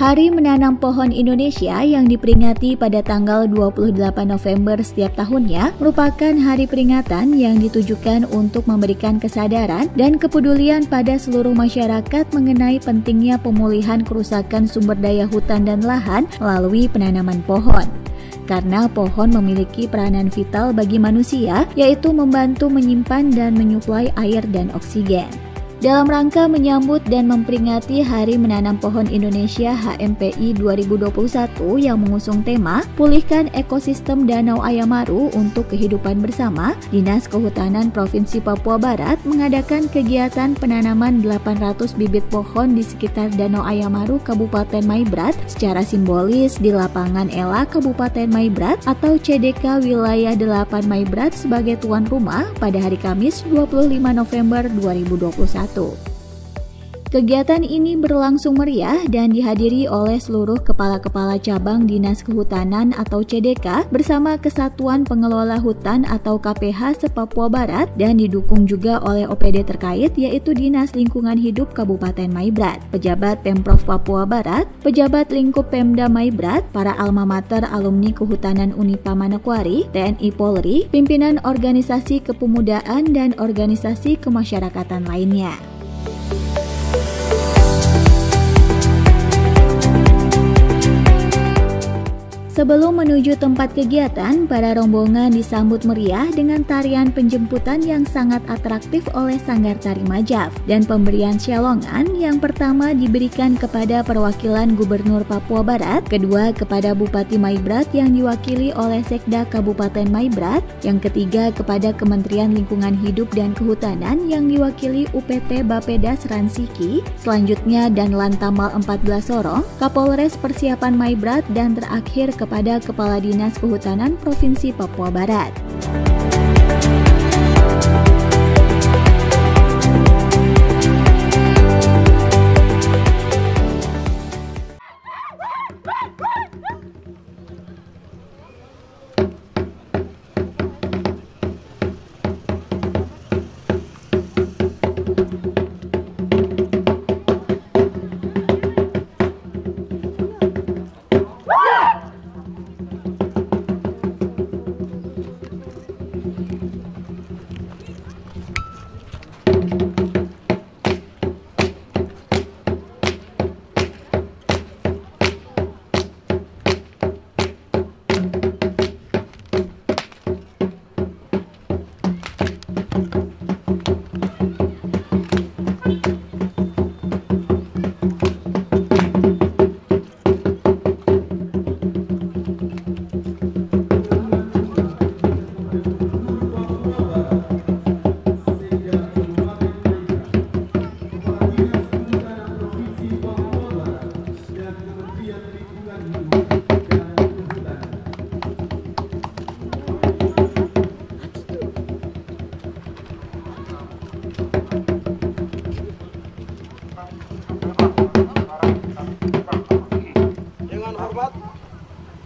Hari Menanam Pohon Indonesia yang diperingati pada tanggal 28 November setiap tahunnya merupakan hari peringatan yang ditujukan untuk memberikan kesadaran dan kepedulian pada seluruh masyarakat mengenai pentingnya pemulihan kerusakan sumber daya hutan dan lahan melalui penanaman pohon. Karena pohon memiliki peranan vital bagi manusia, yaitu membantu menyimpan dan menyuplai air dan oksigen. Dalam rangka menyambut dan memperingati Hari Menanam Pohon Indonesia HMPI 2021 yang mengusung tema Pulihkan Ekosistem Danau Ayamaru untuk Kehidupan Bersama, Dinas Kehutanan Provinsi Papua Barat mengadakan kegiatan penanaman 800 bibit pohon di sekitar Danau Ayamaru Kabupaten Maibrat secara simbolis di Lapangan Ela Kabupaten Maibrat atau CDK Wilayah 8 Maibrat sebagai tuan rumah pada hari Kamis 25 November 2021. Kegiatan ini berlangsung meriah dan dihadiri oleh seluruh kepala-kepala cabang Dinas Kehutanan atau CDK bersama Kesatuan Pengelola Hutan atau KPH se-Papua Barat dan didukung juga oleh OPD terkait yaitu Dinas Lingkungan Hidup Kabupaten Maibrat, pejabat Pemprov Papua Barat, pejabat lingkup Pemda Maibrat, para alma mater alumni Kehutanan Unipa Manokwari, TNI Polri, pimpinan organisasi kepemudaan dan organisasi kemasyarakatan lainnya. Sebelum menuju tempat kegiatan, para rombongan disambut meriah dengan tarian penjemputan yang sangat atraktif oleh Sanggar Tari Majaf dan pemberian shalongan yang pertama diberikan kepada perwakilan Gubernur Papua Barat, kedua kepada Bupati Maibrat yang diwakili oleh Sekda Kabupaten Maibrat, yang ketiga kepada Kementerian Lingkungan Hidup dan Kehutanan yang diwakili UPT Bappedas Ransiki, selanjutnya dan Lantamal 14 Sorong, Kapolres Persiapan Maibrat, dan terakhir kepada Kepala Dinas Kehutanan Provinsi Papua Barat.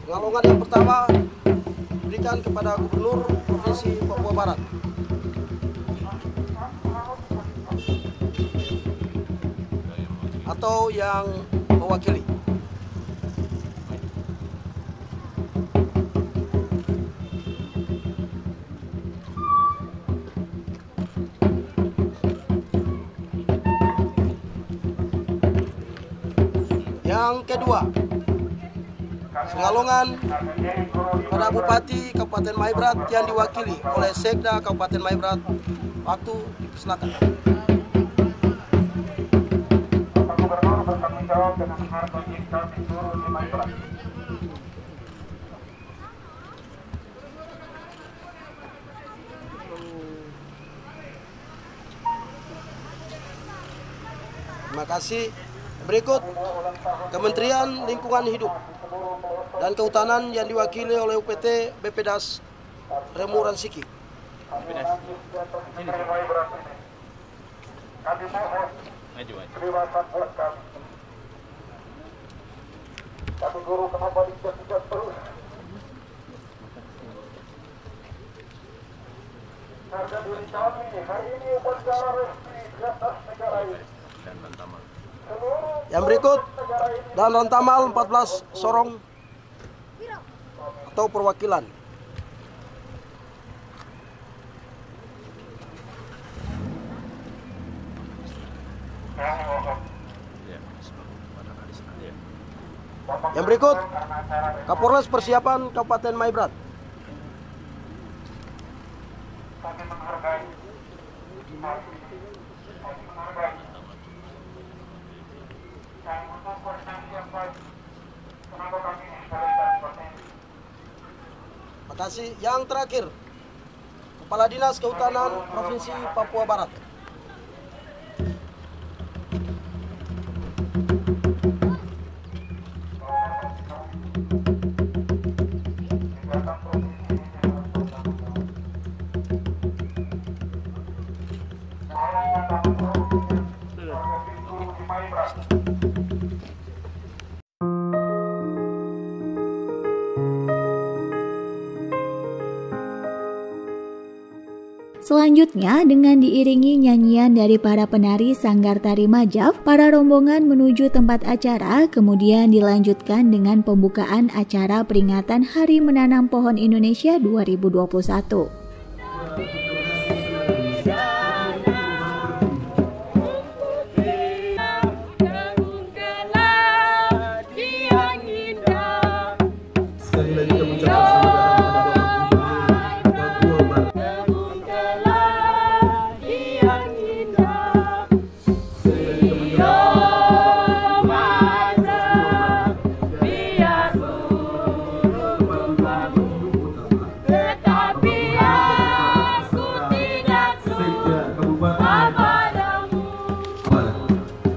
Pengalongan yang pertama diberikan kepada Gubernur Provinsi Papua Barat. Atau yang mewakili. Yang kedua, pengalongan pada Bupati Kabupaten Maibrat yang diwakili oleh Sekda Kabupaten Maibrat. Waktu dipersilakan. Bapak Gubernur bertanggung jawab dengan harga kita turun di Maibrat. Terima kasih. Berikut Kementerian Lingkungan Hidup dan Kehutanan yang diwakili oleh UPT Bappedas Remu Ransiki. Kami mohon kebebasan buat kami. Kami guru kembali tidak terus. Harga diri kami hari ini upacara resmi di atas negara ini. Yang berikut, dan Rantamal 14 Sorong atau perwakilan. Yang berikut, Kapolres Persiapan Kabupaten Maibrat. Terima kasih. Yang terakhir, Kepala Dinas Kehutanan Provinsi Papua Barat. Selanjutnya, dengan diiringi nyanyian dari para penari Sanggar Tari Majaf, para rombongan menuju tempat acara, kemudian dilanjutkan dengan pembukaan acara peringatan Hari Menanam Pohon Indonesia 2021.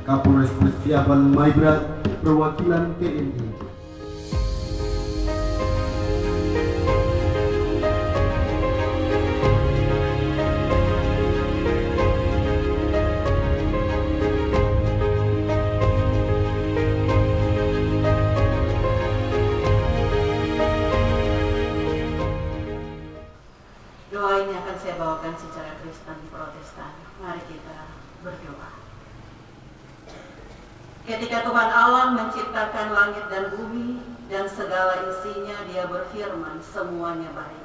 Kapolres Persiapan Maibrat, perwakilan TNI. Doa ini akan saya bawakan secara Kristen Protestan. Mari kita berdoa. Ketika Tuhan Allah menciptakan langit dan bumi dan segala isinya, Dia berfirman semuanya baik.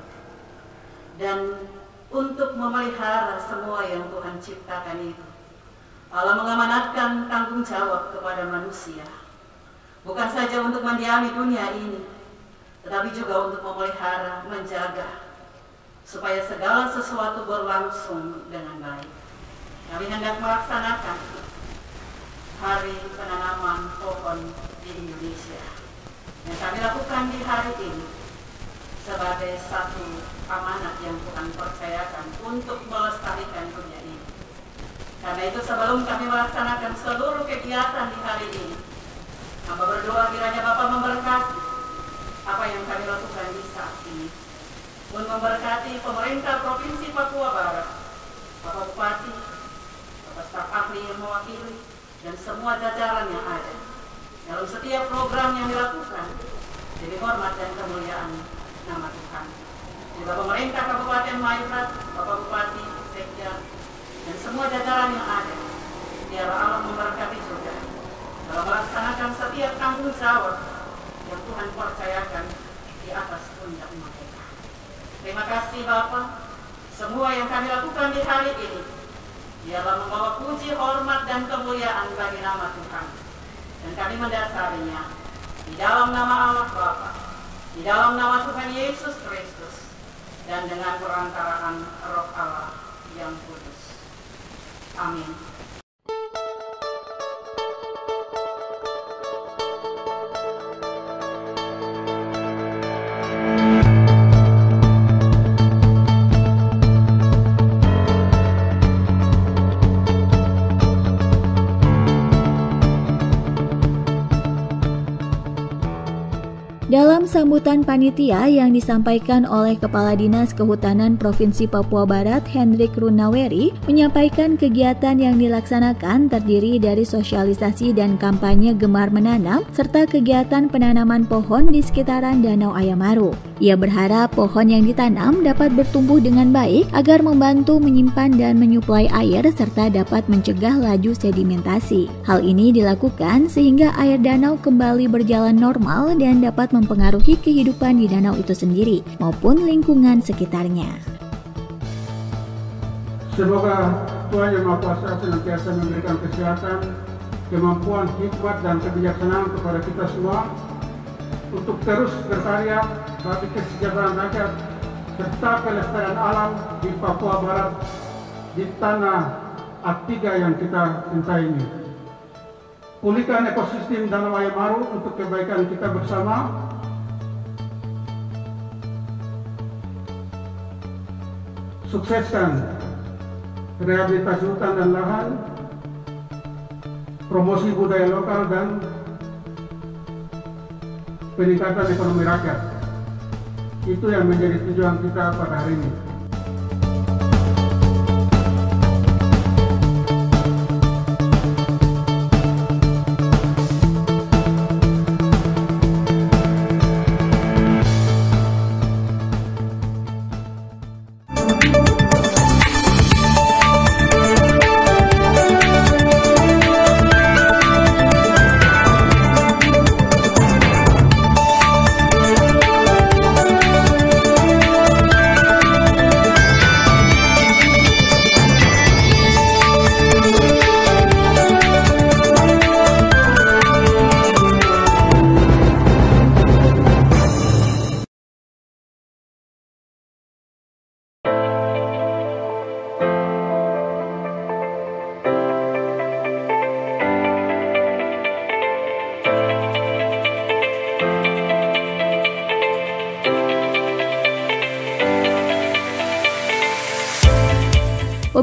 Dan untuk memelihara semua yang Tuhan ciptakan itu, Allah mengamanatkan tanggung jawab kepada manusia. Bukan saja untuk mendiami dunia ini, tetapi juga untuk memelihara, menjaga, supaya segala sesuatu berlangsung dengan baik. Kami hendak melaksanakan Hari Penanaman Pohon di Indonesia yang kami lakukan di hari ini sebagai satu amanat yang Tuhan percayakan untuk melestarikan dunia ini. Karena itu sebelum kami melaksanakan seluruh kegiatan di hari ini, hamba berdoa kiranya Bapak memberkati apa yang kami lakukan di saat ini, pun memberkati pemerintah Provinsi Papua Barat, Bapak Bupati, Bapak staf ahli yang mewakili, dan semua jajaran yang ada dalam setiap program yang dilakukan demi hormat dan kemuliaan nama Tuhan. Juga pemerintah Kabupaten Maibrat, Bapak Bupati, Sekda, dan semua jajaran yang ada, biarlah Allah memberkati juga dalam melaksanakan setiap tanggung jawab yang Tuhan percayakan di atas pundak mereka. Terima kasih Bapak, semua yang kami lakukan di hari ini biarlah membawa puji, hormat, dan kemuliaan bagi nama Tuhan. Dan kami mendasarinya di dalam nama Allah Bapa, di dalam nama Tuhan Yesus Kristus, dan dengan perantaraan Roh Allah yang kudus. Amin. Dalam Dalam sambutan panitia yang disampaikan oleh Kepala Dinas Kehutanan Provinsi Papua Barat Hendrik Runaweri menyampaikan kegiatan yang dilaksanakan terdiri dari sosialisasi dan kampanye gemar menanam serta kegiatan penanaman pohon di sekitaran Danau Ayamaru. Ia berharap pohon yang ditanam dapat bertumbuh dengan baik agar membantu menyimpan dan menyuplai air serta dapat mencegah laju sedimentasi. Hal ini dilakukan sehingga air danau kembali berjalan normal dan dapat mempengaruhi kehidupan di danau itu sendiri maupun lingkungan sekitarnya. Semoga Tuhan Yang Maha Kuasa senantiasa memberikan kesehatan, kemampuan, hikmat, dan kebijaksanaan kepada kita semua untuk terus berkarya bagi kesejahteraan rakyat serta kelestarian alam di Papua Barat, di tanah A3 yang kita cintai ini. Pulihkan ekosistem Danau Ayamaru untuk kebaikan kita bersama. Sukseskan rehabilitasi hutan dan lahan, promosi budaya lokal, dan peningkatan ekonomi rakyat. Itu yang menjadi tujuan kita pada hari ini.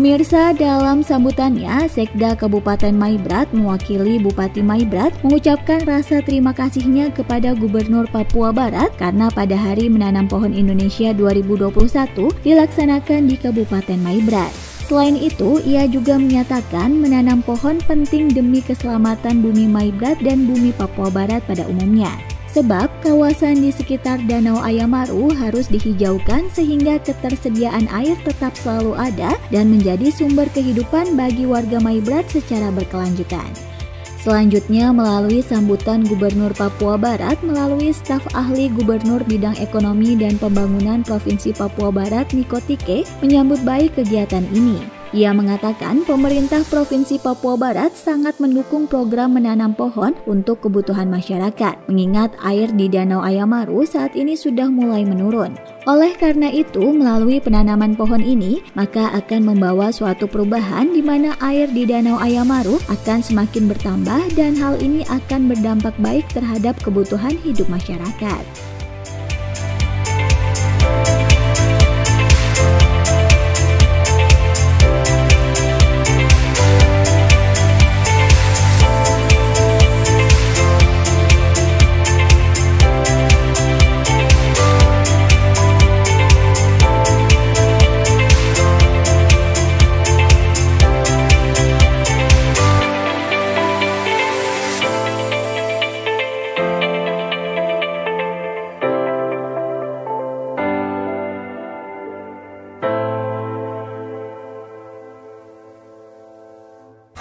Pemirsa, dalam sambutannya, Sekda Kabupaten Maibrat mewakili Bupati Maibrat mengucapkan rasa terima kasihnya kepada Gubernur Papua Barat karena pada Hari Menanam Pohon Indonesia 2021 dilaksanakan di Kabupaten Maibrat. Selain itu, ia juga menyatakan menanam pohon penting demi keselamatan bumi Maibrat dan bumi Papua Barat pada umumnya. Sebab kawasan di sekitar Danau Ayamaru harus dihijaukan sehingga ketersediaan air tetap selalu ada dan menjadi sumber kehidupan bagi warga Maibrat secara berkelanjutan. Selanjutnya, melalui sambutan Gubernur Papua Barat melalui staf ahli Gubernur Bidang Ekonomi dan Pembangunan Provinsi Papua Barat Niko Tike menyambut baik kegiatan ini. Ia mengatakan pemerintah Provinsi Papua Barat sangat mendukung program menanam pohon untuk kebutuhan masyarakat, mengingat air di Danau Ayamaru saat ini sudah mulai menurun. Oleh karena itu, melalui penanaman pohon ini, maka akan membawa suatu perubahan di mana air di Danau Ayamaru akan semakin bertambah dan hal ini akan berdampak baik terhadap kebutuhan hidup masyarakat.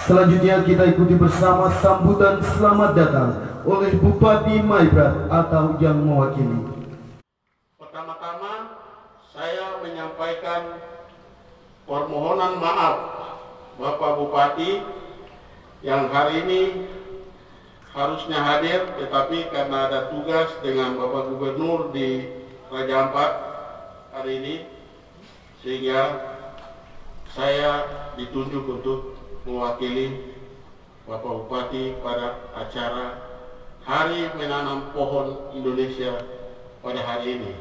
Selanjutnya kita ikuti bersama sambutan selamat datang oleh Bupati Maibrat atau yang mewakili. Pertama-tama saya menyampaikan permohonan maaf Bapak Bupati yang hari ini harusnya hadir tetapi karena ada tugas dengan Bapak Gubernur di Raja Ampat hari ini sehingga saya ditunjuk untuk mewakili Bapak Bupati pada acara Hari Menanam Pohon Indonesia pada hari ini.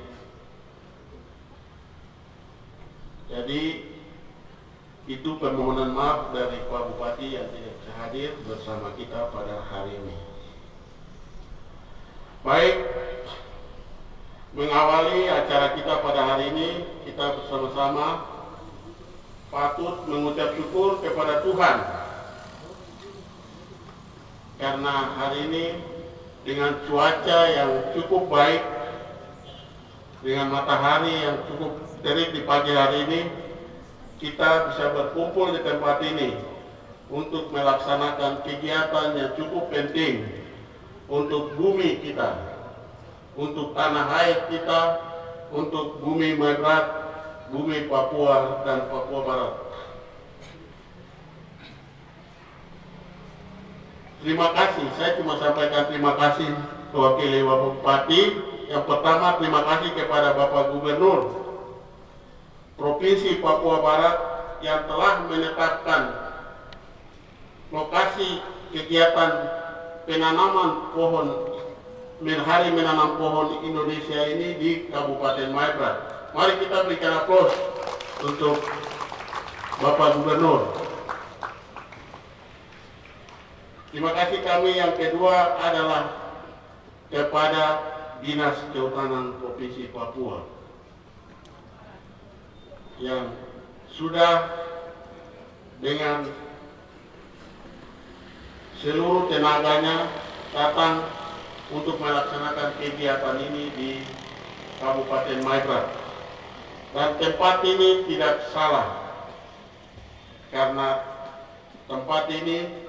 Jadi itu permohonan maaf dari Pak Bupati yang tidak bisa hadir bersama kita pada hari ini. Baik, mengawali acara kita pada hari ini, kita bersama-sama patut mengucap syukur kepada Tuhan karena hari ini dengan cuaca yang cukup baik, dengan matahari yang cukup terik di pagi hari ini, kita bisa berkumpul di tempat ini untuk melaksanakan kegiatan yang cukup penting untuk bumi kita, untuk tanah air kita, untuk bumi Maibrat, bumi Papua dan Papua Barat. Terima kasih, saya cuma sampaikan terima kasih mewakili Bapak Bupati. Yang pertama, terima kasih kepada Bapak Gubernur Provinsi Papua Barat yang telah menetapkan lokasi kegiatan penanaman pohon, hari menanam pohon Indonesia ini di Kabupaten Maibrat. Mari kita berikan aplaus untuk Bapak Gubernur. Terima kasih kami yang kedua adalah kepada Dinas Kehutanan Provinsi Papua yang sudah dengan seluruh tenaganya datang untuk melaksanakan kegiatan ini di Kabupaten Maibrat. Dan tempat ini tidak salah karena tempat ini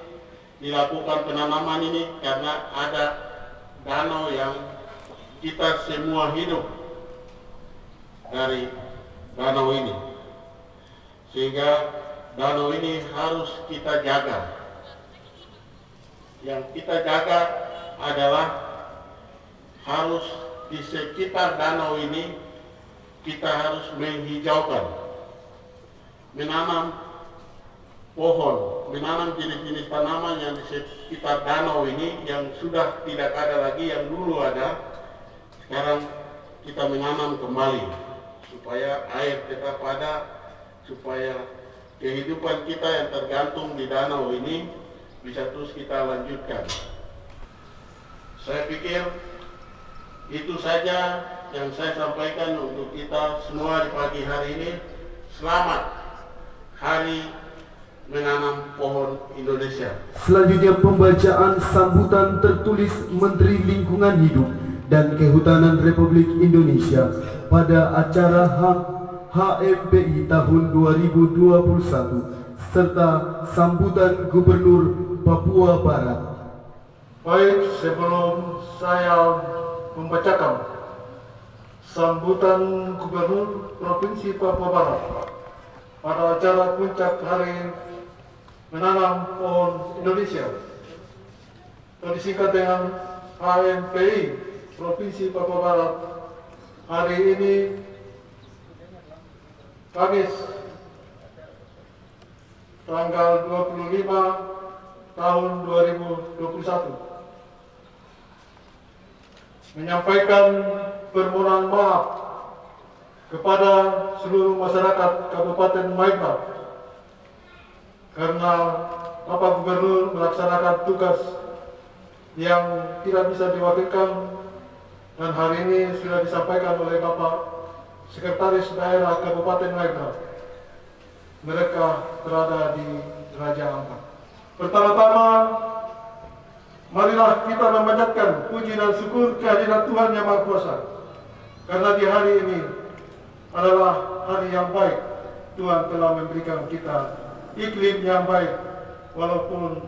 dilakukan penanaman ini karena ada danau yang kita semua hidup dari danau ini, sehingga danau ini harus kita jaga. Yang kita jaga adalah harus di sekitar danau ini kita harus menghijaukan, menanam pohon, menanam jenis-jenis tanaman yang di sekitar danau ini yang sudah tidak ada lagi, yang dulu ada. Sekarang kita menanam kembali supaya air tetap ada, supaya kehidupan kita yang tergantung di danau ini bisa terus kita lanjutkan. Saya pikir itu saja yang saya sampaikan untuk kita semua di pagi hari ini. Selamat Hari Menanam Pohon Indonesia. Selanjutnya pembacaan sambutan tertulis Menteri Lingkungan Hidup dan Kehutanan Republik Indonesia pada acara HMPI tahun 2021 serta sambutan Gubernur Papua Barat. Baik, sebelum saya membacakan sambutan Gubernur Provinsi Papua Barat pada acara puncak Hari Menanam Pohon Indonesia atau disingkat dengan HMPI Provinsi Papua Barat, hari ini Kamis tanggal 25 tahun 2021 menyampaikan permohonan maaf kepada seluruh masyarakat Kabupaten Maibrat karena Bapak Gubernur melaksanakan tugas yang tidak bisa diwakilkan, dan hari ini sudah disampaikan oleh Bapak Sekretaris Daerah Kabupaten Maibrat. Mereka berada di Raja Ampat. Pertama-tama, marilah kita memanjatkan puji dan syukur kehadiran Tuhan Yang Maha Kuasa, karena di hari ini adalah hari yang baik. Tuhan telah memberikan kita iklim yang baik, walaupun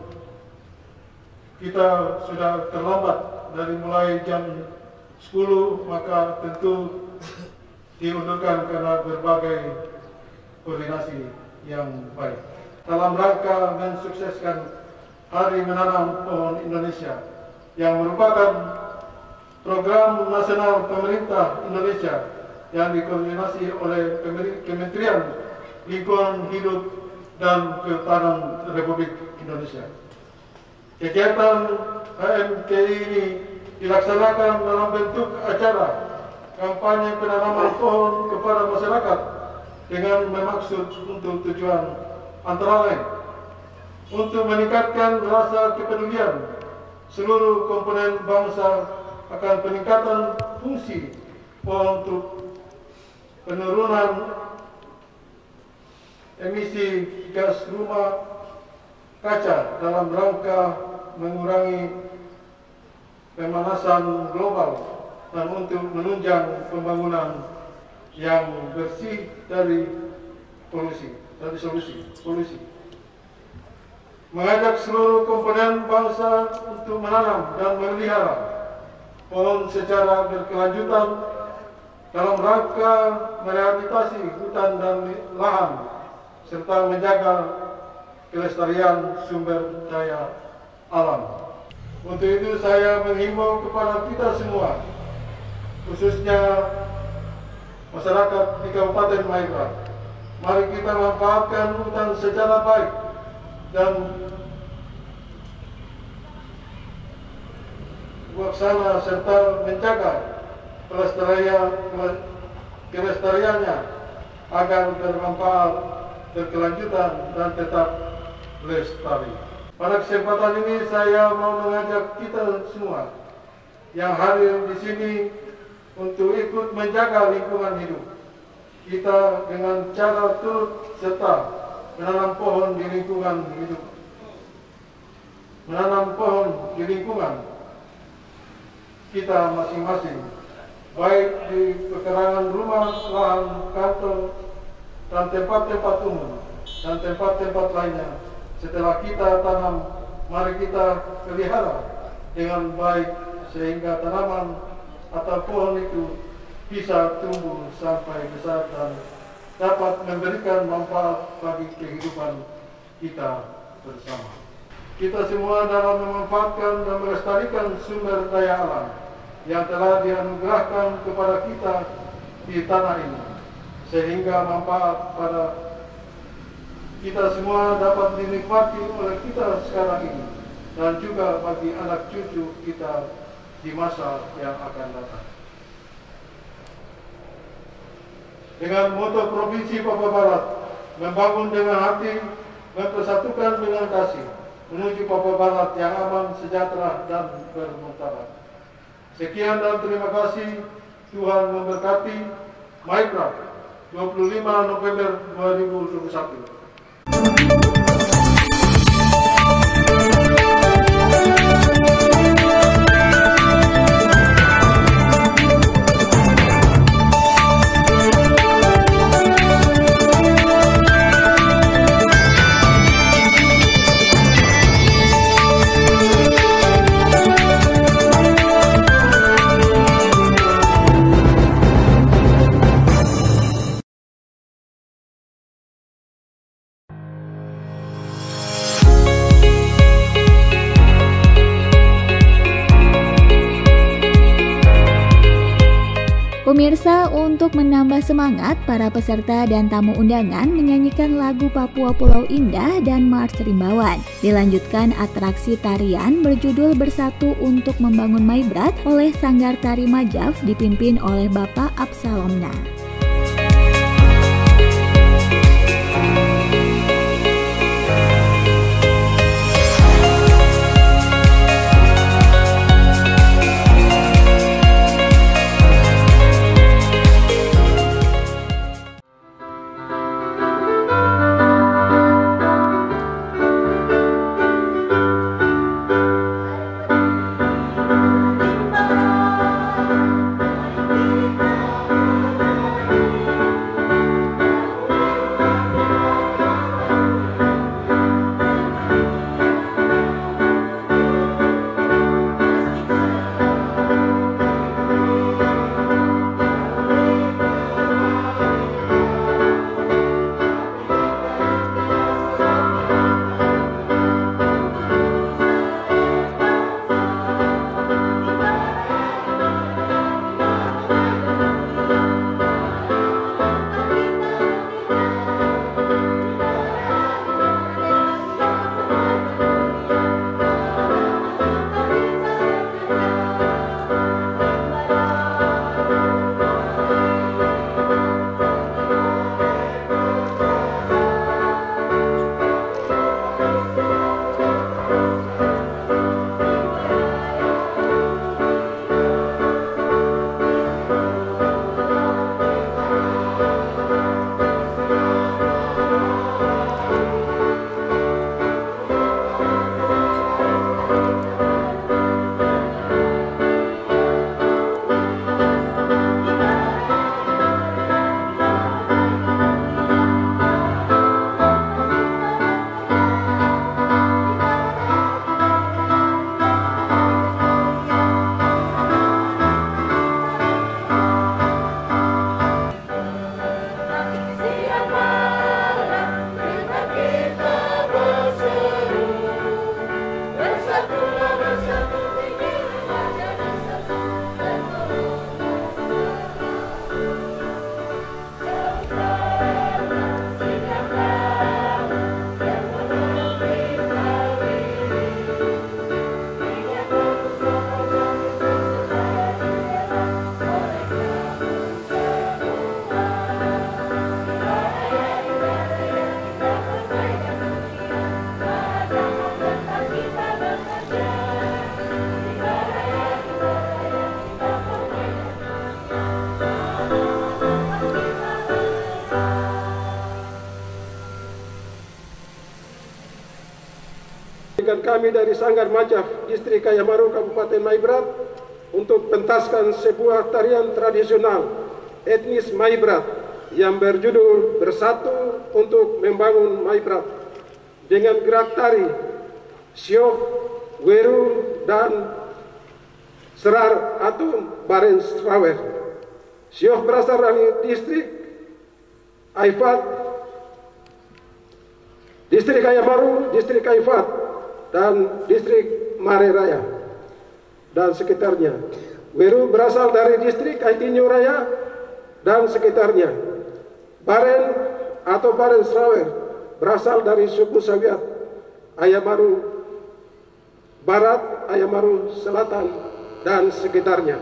kita sudah terlambat dari mulai jam 10, maka tentu diundurkan karena berbagai koordinasi yang baik. Dalam rangka mensukseskan Hari Menanam Pohon Indonesia yang merupakan program nasional pemerintah Indonesia yang dikoordinasi oleh Kementerian Lingkungan Hidup dan Kehutanan Republik Indonesia. Kegiatan HMTI ini dilaksanakan dalam bentuk acara kampanye penanaman pohon kepada masyarakat dengan bermaksud untuk tujuan antara lain untuk meningkatkan rasa kepedulian seluruh komponen bangsa akan peningkatan fungsi untuk penurunan emisi gas rumah kaca dalam rangka mengurangi pemanasan global dan untuk menunjang pembangunan yang bersih dari polusi. Mengajak seluruh komponen bangsa untuk menanam dan memelihara pohon secara berkelanjutan dalam rangka merehabilitasi hutan dan lahan serta menjaga kelestarian sumber daya alam. Untuk itu saya menghimbau kepada kita semua, khususnya masyarakat di Kabupaten Maibrat, mari kita manfaatkan hutan secara baik dan laksana serta menjaga kelestariannya agar bermanfaat, berkelanjutan dan tetap lestari. Pada kesempatan ini saya mau mengajak kita semua yang hadir di sini untuk ikut menjaga lingkungan hidup kita dengan cara turut serta menanam pohon di lingkungan hidup, menanam pohon di lingkungan kita masing-masing, baik di pekarangan rumah, lahan, kantor, dan tempat-tempat umum dan tempat-tempat lainnya. Setelah kita tanam, mari kita pelihara dengan baik sehingga tanaman atau pohon itu bisa tumbuh sampai besar dan dapat memberikan manfaat bagi kehidupan kita bersama. Kita semua dalam memanfaatkan dan melestarikan sumber daya alam yang telah dianugerahkan kepada kita di tanah ini, sehingga manfaat pada kita semua dapat dinikmati oleh kita sekarang ini dan juga bagi anak cucu kita di masa yang akan datang. Dengan moto Provinsi Papua Barat, membangun dengan hati, mempersatukan dengan kasih, menuju Papua Barat yang aman, sejahtera, dan bermartabat. Sekian dan terima kasih. Tuhan memberkati. Maibrat, 25 November 2021. Pemirsa, untuk menambah semangat, para peserta dan tamu undangan menyanyikan lagu Papua Pulau Indah dan Mars Rimbawan. Dilanjutkan atraksi tarian berjudul Bersatu untuk Membangun Maibrat oleh Sanggar Tari Majaf dipimpin oleh Bapak Absalomna. dengan kami dari Sanggar Majaf, Distrik Kayamaru, Kabupaten Maibrat, untuk pentaskan sebuah tarian tradisional etnis Maibrat yang berjudul Bersatu untuk Membangun Maibrat dengan gerak tari, syok, weru, dan serar atau baren strawer. Syok berasal dari distrik Aifat, distrik Kayamaru, distrik Aifat, dan distrik Mare Raya dan sekitarnya. Weru berasal dari distrik Aitinyo Raya dan sekitarnya. Baren atau baren strawer berasal dari suku Sawiat, Ayamaru Barat, Ayamaru Selatan, dan sekitarnya.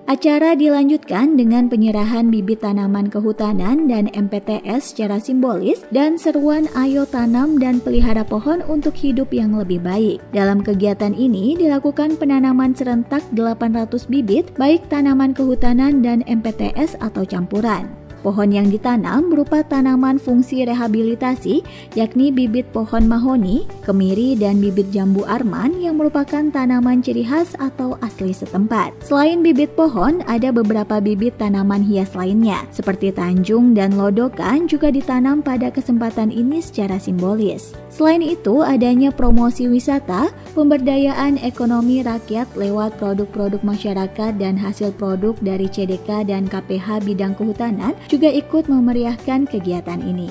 Acara dilanjutkan dengan penyerahan bibit tanaman kehutanan dan MPTS secara simbolis dan seruan ayo tanam dan pelihara pohon untuk hidup yang lebih baik. Dalam kegiatan ini dilakukan penanaman serentak 800 bibit baik tanaman kehutanan dan MPTS atau campuran. Pohon yang ditanam berupa tanaman fungsi rehabilitasi, yakni bibit pohon mahoni, kemiri, dan bibit jambu arman yang merupakan tanaman ciri khas atau asli setempat. Selain bibit pohon, ada beberapa bibit tanaman hias lainnya, seperti tanjung dan lodokan juga ditanam pada kesempatan ini secara simbolis. Selain itu, adanya promosi wisata, pemberdayaan ekonomi rakyat lewat produk-produk masyarakat dan hasil produk dari CDK dan KPH bidang kehutanan juga ikut memeriahkan kegiatan ini.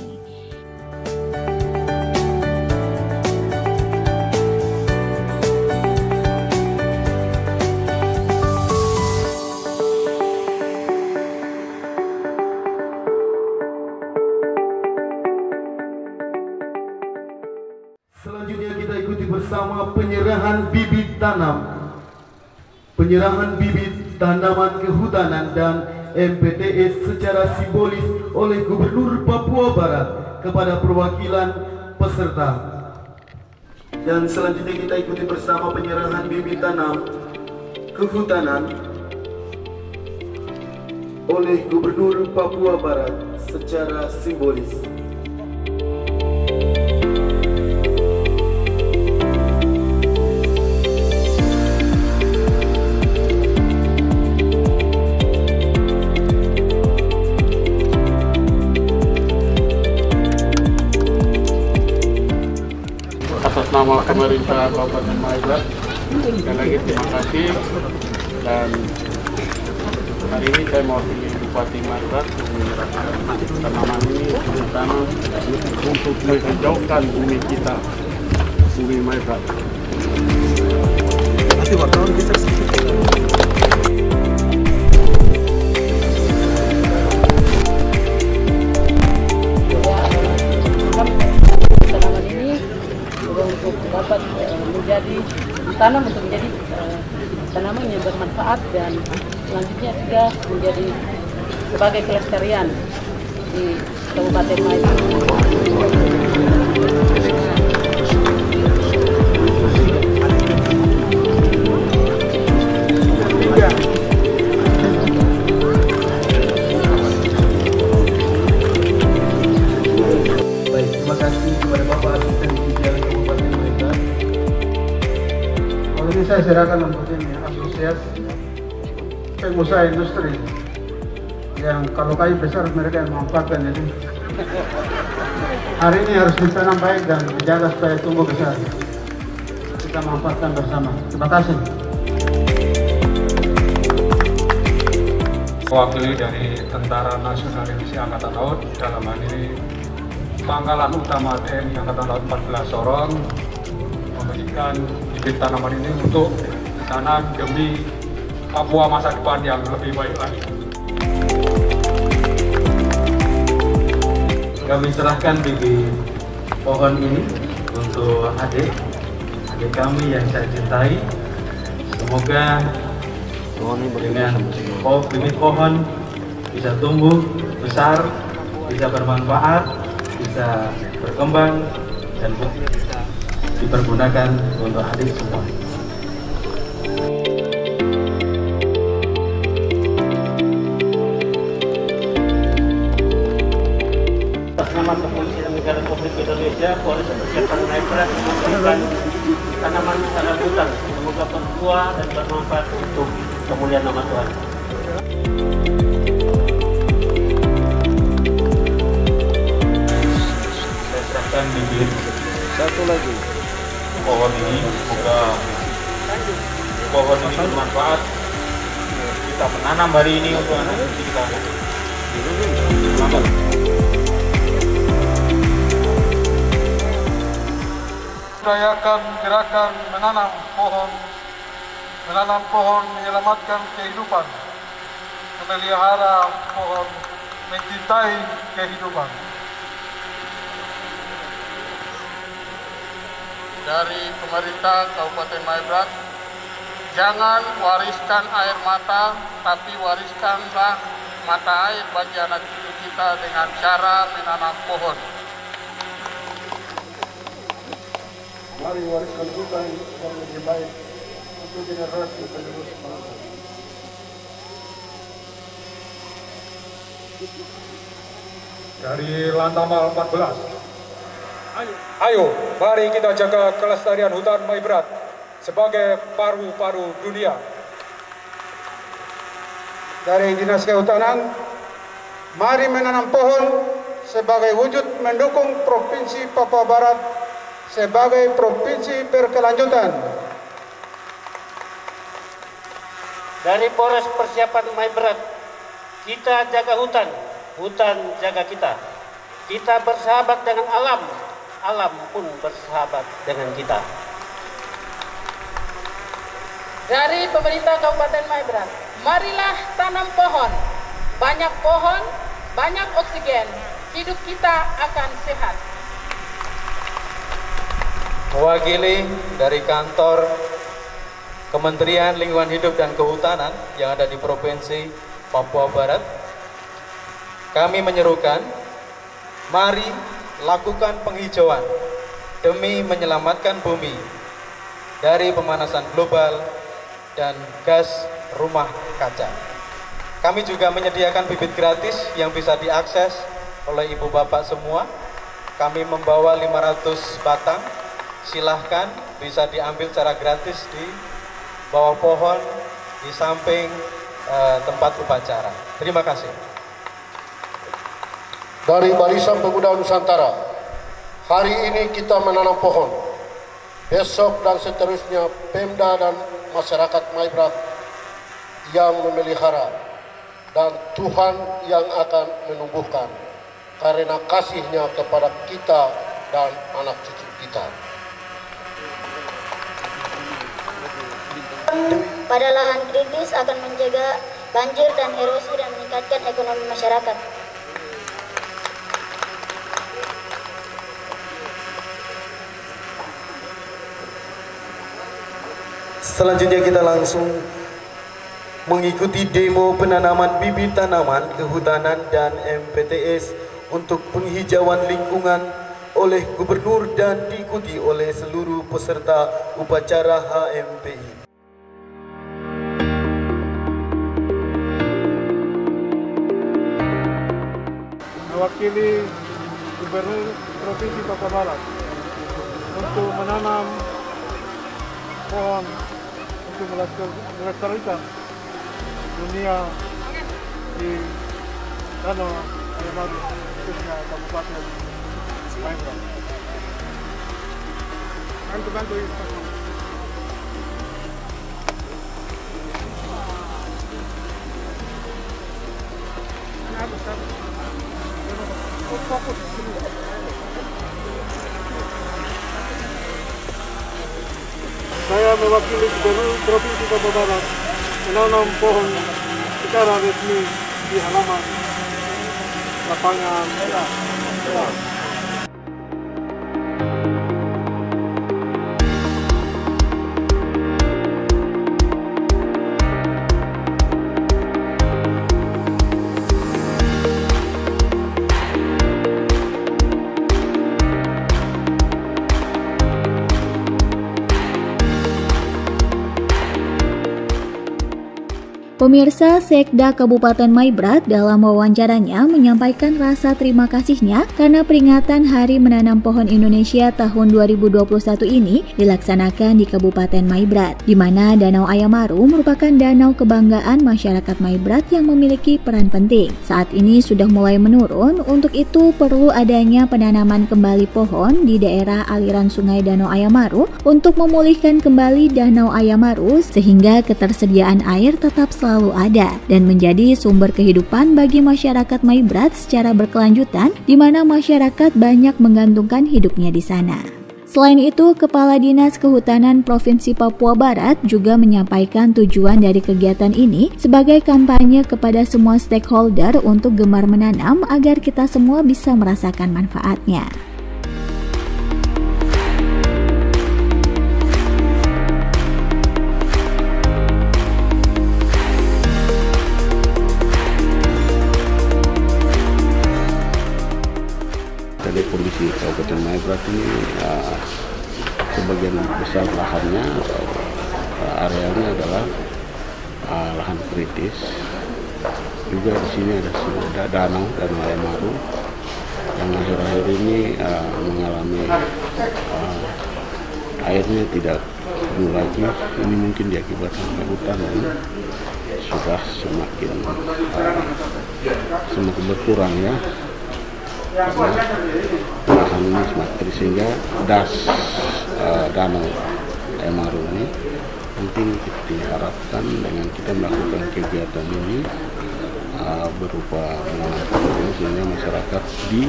Selanjutnya kita ikuti bersama penyerahan bibit tanam. Penyerahan bibit tanaman kehutanan dan MPTS secara simbolis oleh Gubernur Papua Barat kepada perwakilan peserta. Dan selanjutnya kita ikuti bersama penyerahan bibit tanam kehutanan oleh Gubernur Papua Barat secara simbolis. Atas nama pemerintah Kabupaten Maibrat, sekali lagi terima kasih. Dan hari ini saya mewakili Bupati Maibrat menyerahkan tanaman ini ditanam untuk menghijaukan bumi kita, bumi Maibrat. Terima kasih wartawan kita. Dapat menjadi tanam untuk menjadi tanaman yang bermanfaat dan selanjutnya juga menjadi sebagai kelestarian di Kabupaten Maibrat. Baik, terima kasih kepada Bapak Asisten Jalan Kabupaten Maibrat. Kalau ini saya serahkan untuk ini asosiasi pengusaha industri yang kalau kayu besar mereka yang memanfaatkan ini. Hari ini harus ditanam baik dan dijaga supaya tumbuh besar. Kita manfaatkan bersama. Terima kasih. Mewakili dari Tentara Nasional Indonesia Angkatan Laut, dalam hal ini Pangkalan Utama TNI Angkatan Laut 14 Sorong, memberikan bibit tanaman ini untuk tanam demi Papua masa depan yang lebih baik lagi. Kami serahkan bibit pohon ini untuk adik kami yang saya cintai. Semoga dengan bibit pohon bisa tumbuh besar, bisa bermanfaat, bisa berkembang, dan bisa dipergunakan untuk adik semua. Nama Kepolisian Negara Republik Indonesia, Polres Kabupaten Maibrat memberikan tanaman rambutan. Semoga berbuah dan bermanfaat untuk kemuliaan nama Tuhan. Saya serahkan bibit Satu lagi. pohon ini, semoga pohon ini bermanfaat. Kita menanam hari ini untuk anak cucu kita. Selamat. Budayakan gerakan menanam pohon menyelamatkan kehidupan, memelihara pohon, mencintai kehidupan. Dari pemerintah Kabupaten Maibrat Jangan wariskan air mata, tapi wariskanlah mata air bagi anak cucu kita dengan cara menanam pohon. Mari wariskan hutan yang lebih baik untuk generasi penerus bangsa. Dari Lantamal 14. Ayo, mari kita jaga kelestarian hutan Maibrat sebagai paru-paru dunia. Dari Dinas Kehutanan, mari menanam pohon sebagai wujud mendukung Provinsi Papua Barat sebagai provinsi berkelanjutan. Dari Polres Persiapan Maibrat, kita jaga hutan, hutan jaga kita. Kita bersahabat dengan alam, alam pun bersahabat dengan kita. Dari pemerintah Kabupaten Maibrat, marilah tanam pohon. Banyak pohon, banyak oksigen, hidup kita akan sehat. Mewakili dari kantor Kementerian Lingkungan Hidup dan Kehutanan yang ada di Provinsi Papua Barat, kami menyerukan, mari lakukan penghijauan demi menyelamatkan bumi dari pemanasan global dan gas rumah kaca. Kami juga menyediakan bibit gratis yang bisa diakses oleh ibu bapak semua. Kami membawa 500 batang, silahkan bisa diambil secara gratis di bawah pohon di samping tempat upacara. Terima kasih. Dari Barisan Pemuda Nusantara, hari ini kita menanam pohon. Besok dan seterusnya Pemda dan masyarakat Maibrat yang memelihara, dan Tuhan yang akan menumbuhkan karena kasih-Nya kepada kita dan anak cucu kita. Pada lahan kritis akan menjaga banjir dan erosi dan meningkatkan ekonomi masyarakat. Selanjutnya kita langsung mengikuti demo penanaman bibit tanaman kehutanan dan MPTS untuk penghijauan lingkungan oleh Gubernur dan diikuti oleh seluruh peserta upacara HMPI. Mewakili Gubernur Provinsi Papua Barat untuk menanam pohon untuk melestarikan dunia di Danau Ayamaru, khususnya Kabupaten Maibrat. Bantu fokus. Saya mewakili Gubernur Provinsi Papua Barat menanam pohon secara resmi di halaman lapangan merah. Pemirsa, Sekda Kabupaten Maibrat dalam wawancaranya menyampaikan rasa terima kasihnya karena peringatan Hari Menanam Pohon Indonesia tahun 2021 ini dilaksanakan di Kabupaten Maibrat, di mana Danau Ayamaru merupakan danau kebanggaan masyarakat Maibrat yang memiliki peran penting. Saat ini sudah mulai menurun, untuk itu perlu adanya penanaman kembali pohon di daerah aliran sungai Danau Ayamaru untuk memulihkan kembali Danau Ayamaru sehingga ketersediaan air tetap selalu ada dan menjadi sumber kehidupan bagi masyarakat Maibrat secara berkelanjutan, di mana masyarakat banyak menggantungkan hidupnya di sana. Selain itu, Kepala Dinas Kehutanan Provinsi Papua Barat juga menyampaikan tujuan dari kegiatan ini sebagai kampanye kepada semua stakeholder untuk gemar menanam agar kita semua bisa merasakan manfaatnya. besar lahannya atau arealnya adalah lahan kritis. Juga di sini ada danau Ayamaru yang akhir-akhir ini mengalami airnya tidak penuh lagi. Ini mungkin diakibatkan oleh hutan dan sudah semakin berkurang ya. Karena lahan ini semakin sehingga das danau Ayamaru ini penting diharapkan dengan kita melakukan kegiatan ini berupa menanam pohon sehingga masyarakat di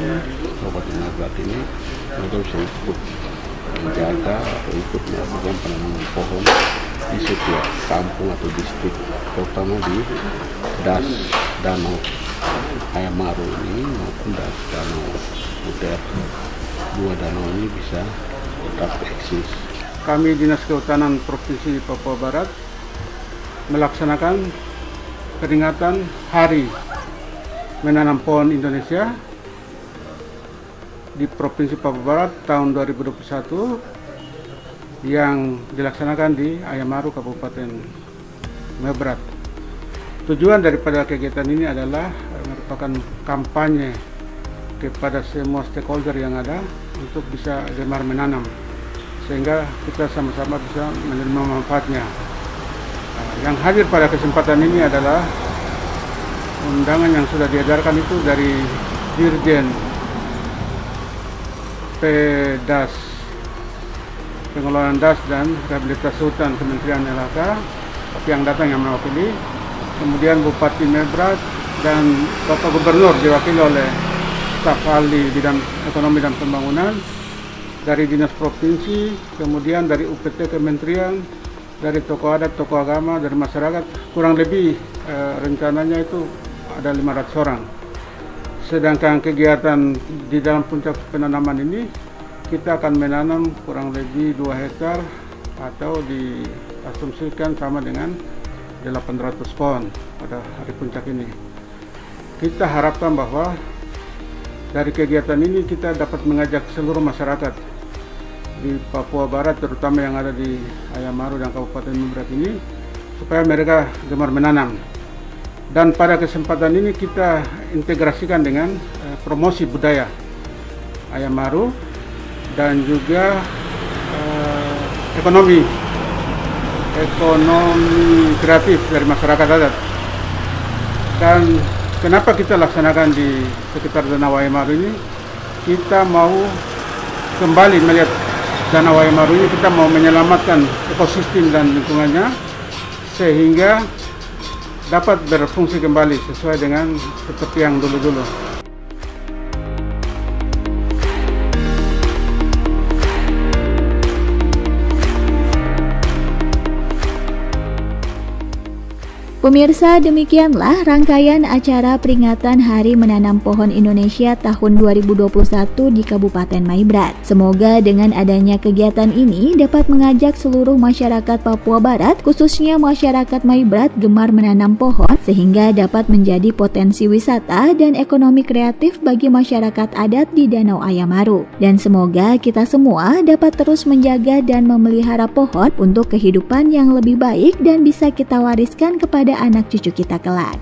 Kabupaten Maibrat ini mereka bisa ikut menjaga atau ikut melakukan penanaman pohon di setiap kampung atau distrik, terutama di das danau Ayamaru ini maupun das danau Uter. Dua danau ini bisa tetap eksis. Kami Dinas Kehutanan Provinsi Papua Barat melaksanakan peringatan Hari Menanam Pohon Indonesia di Provinsi Papua Barat tahun 2021 yang dilaksanakan di Ayamaru, Kabupaten Maibrat. Tujuan daripada kegiatan ini adalah merupakan kampanye kepada semua stakeholder yang ada untuk bisa gemar menanam, sehingga kita sama-sama bisa menerima manfaatnya. Yang hadir pada kesempatan ini adalah undangan yang sudah diedarkan itu dari Dirjen PDAS, Pengelolaan Das dan Rehabilitasi Hutan Kementerian LHK, yang datang yang mewakili, kemudian Bupati Maibrat dan Bapak Gubernur diwakili oleh staf ahli bidang ekonomi dan pembangunan, dari Dinas Provinsi, kemudian dari UPT Kementerian, dari tokoh adat, tokoh agama, dari masyarakat, kurang lebih rencananya itu ada 500 orang. Sedangkan kegiatan di dalam puncak penanaman ini, kita akan menanam kurang lebih 2 hektar atau diasumsikan sama dengan 800 pohon pada hari puncak ini. Kita harapkan bahwa dari kegiatan ini kita dapat mengajak seluruh masyarakat di Papua Barat, terutama yang ada di Ayamaru dan Kabupaten Maibrat ini, supaya mereka gemar menanam. Dan pada kesempatan ini kita integrasikan dengan promosi budaya Ayamaru dan juga ekonomi kreatif dari masyarakat adat. Dan kenapa kita laksanakan di sekitar Danau Ayamaru ini? Kita mau kembali melihat Danau Ayamaru ini, kita mau menyelamatkan ekosistem dan lingkungannya sehingga dapat berfungsi kembali sesuai dengan seperti yang dulu-dulu. Pemirsa, demikianlah rangkaian acara peringatan Hari Menanam Pohon Indonesia tahun 2021 di Kabupaten Maibrat. Semoga dengan adanya kegiatan ini dapat mengajak seluruh masyarakat Papua Barat, khususnya masyarakat Maibrat, gemar menanam pohon sehingga dapat menjadi potensi wisata dan ekonomi kreatif bagi masyarakat adat di Danau Ayamaru. Dan semoga kita semua dapat terus menjaga dan memelihara pohon untuk kehidupan yang lebih baik dan bisa kita wariskan kepada anak cucu kita kelak.